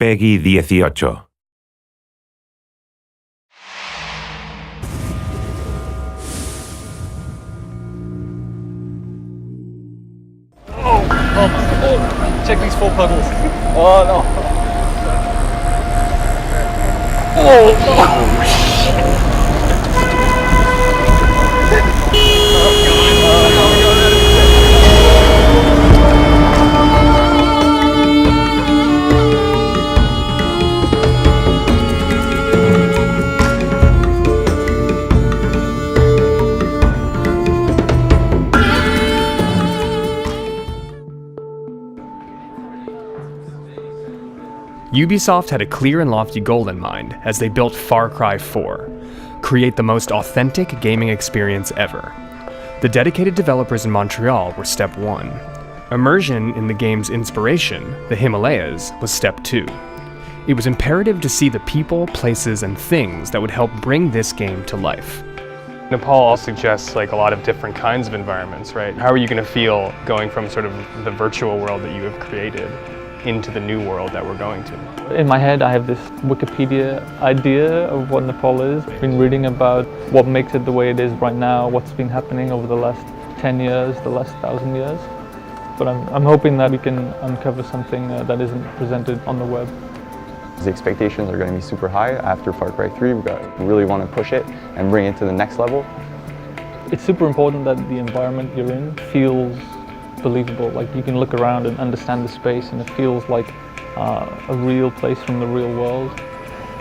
Peggy 18. Oh, check these 4 puddles. Oh no. Oh. Ubisoft had a clear and lofty goal in mind as they built Far Cry 4, create the most authentic gaming experience ever. The dedicated developers in Montreal were step 1. Immersion in the game's inspiration, the Himalayas, was step 2. It was imperative to see the people, places, and things that would help bring this game to life. Nepal also suggests like a lot of different kinds of environments, right? How are you going to feel going from sort of the virtual world that you have created into the new world that we're going to? In my head I have this Wikipedia idea of what Nepal is. I've been reading about what makes it the way it is right now, what's been happening over the last 10 years, the last 1,000 years. But I'm hoping that we can uncover something that isn't presented on the web. The expectations are going to be super high. After Far Cry 3, we really want to push it and bring it to the next level. It's super important that the environment you're in feels believable. Like you can look around and understand the space and it feels like a real place from the real world.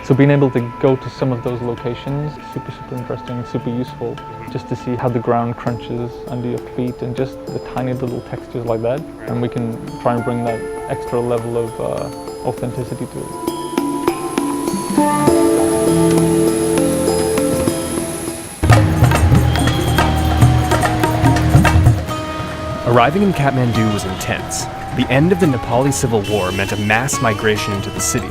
So being able to go to some of those locations is super interesting and super useful, just to see how the ground crunches under your feet and just the tiny little textures like that. And we can try and bring that extra level of authenticity to it. Arriving in Kathmandu was intense. The end of the Nepali Civil War meant a mass migration into the city,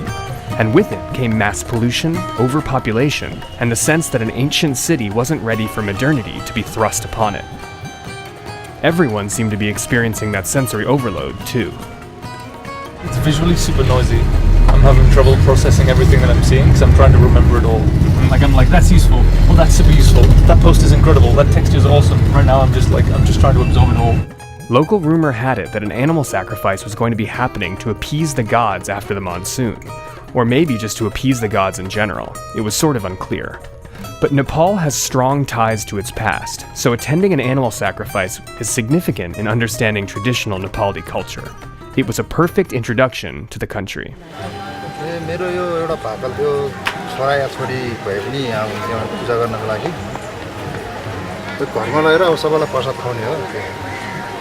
and with it came mass pollution, overpopulation, and the sense that an ancient city wasn't ready for modernity to be thrust upon it. Everyone seemed to be experiencing that sensory overload, too. It's visually super noisy. I'm having trouble processing everything that I'm seeing because I'm trying to remember it all. I'm like, that's useful. Well, that's super useful. That post is incredible. That texture is awesome. Right now, I'm just trying to absorb it all. Local rumor had it that an animal sacrifice was going to be happening to appease the gods after the monsoon, or maybe just to appease the gods in general. It was sort of unclear. But Nepal has strong ties to its past, so attending an animal sacrifice is significant in understanding traditional Nepali culture. It was a perfect introduction to the country.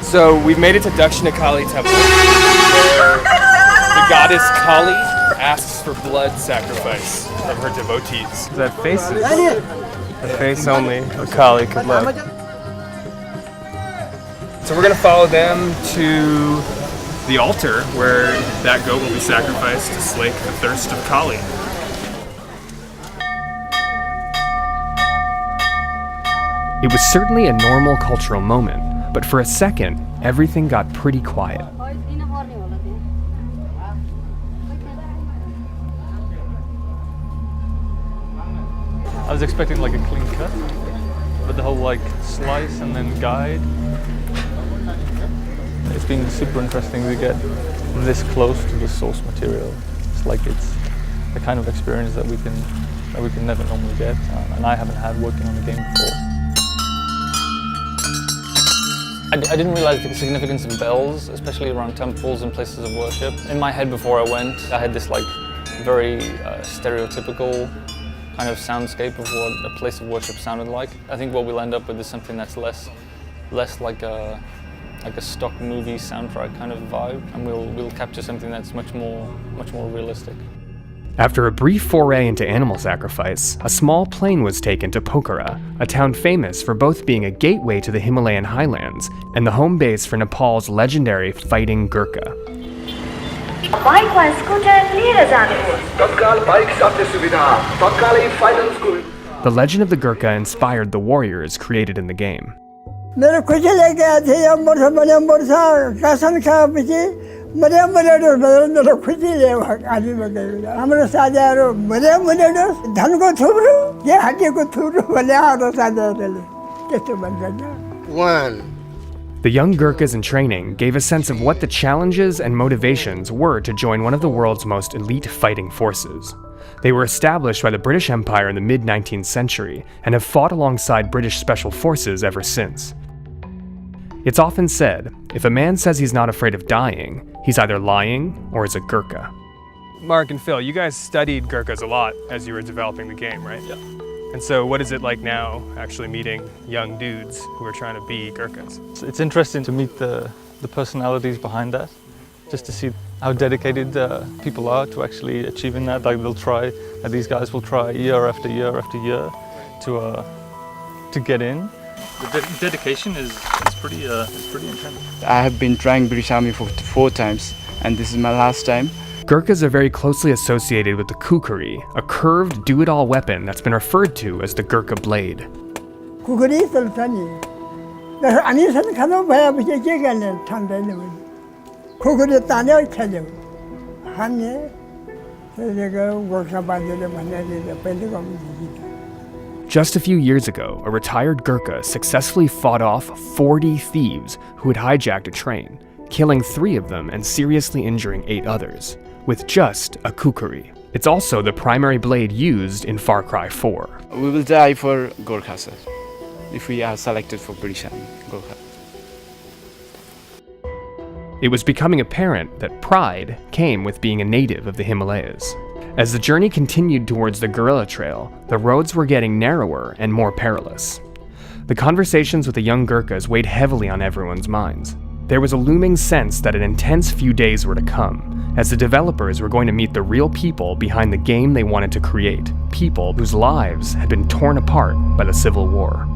So we've made it to Dakshina Kali Temple, where the goddess Kali asks for blood sacrifice from her devotees. That face is a face only a Kali could love. So we're gonna follow them to the altar where that goat will be sacrificed to slake the thirst of Kali. It was certainly a normal cultural moment, but for a second, everything got pretty quiet. I was expecting like a clean cut, but the whole like slice and then guide. It's been super interesting to get this close to the source material. It's like it's the kind of experience that we can never normally get, and I haven't had working on the game before. I didn't realize the significance of bells, especially around temples and places of worship. In my head before I went, I had this like very stereotypical kind of soundscape of what a place of worship sounded like. I think what we'll end up with is something that's less like a stock movie soundtrack kind of vibe, and we'll capture something that's much more realistic. After a brief foray into animal sacrifice, a small plane was taken to Pokhara, a town famous for both being a gateway to the Himalayan highlands and the home base for Nepal's legendary fighting Gurkha. The legend of the Gurkha inspired the warriors created in the game. मेरो खुसी लाग्यो थियो मोर्छ भने मोर्छ कसम खाएपछि हाम्रो साझाहरू धनको थुप्रो के हड्डीको थुप्रो भने हाम्रो साझाहरूले त्यस्तो भन्छ। The young Gurkhas in training gave a sense of what the challenges and motivations were to join one of the world's most elite fighting forces. They were established by the British Empire in the mid-19th century and have fought alongside British special forces ever since. It's often said, if a man says he's not afraid of dying, he's either lying or is a Gurkha. Mark and Phil, you guys studied Gurkhas a lot as you were developing the game, right? Yeah. And so what is it like now actually meeting young dudes who are trying to be Gurkhas? It's interesting to meet the personalities behind that, just to see how dedicated people are to actually achieving that. Like these guys will try year after year after year to get in. The dedication is pretty intense. I have been trying British Army for 4 times, and this is my last time. Gurkhas are very closely associated with the kukri, a curved do-it-all weapon that's been referred to as the Gurkha blade. कुकुरी चल्छ नि अनि सन खानु भएपछि के गर्ने ठान्दैन भने कुकुरी तान्यो खेल्यो हान्ने त्यसको गोर्खा बाजेले भनेर पहिले गर्नु। Just a few years ago, a retired Gurkha successfully fought off 40 thieves who had hijacked a train, killing 3 of them and seriously injuring 8 others, with just a kukri. It's also the primary blade used in Far Cry 4. We will die for Gorkha, sir, if we are selected for British Army, Gorkha. It was becoming apparent that pride came with being a native of the Himalayas. As the journey continued towards the guerrilla trail, the roads were getting narrower and more perilous. The conversations with the young Gurkhas weighed heavily on everyone's minds. There was a looming sense that an intense few days were to come, as the developers were going to meet the real people behind the game they wanted to create, people whose lives had been torn apart by the Civil War.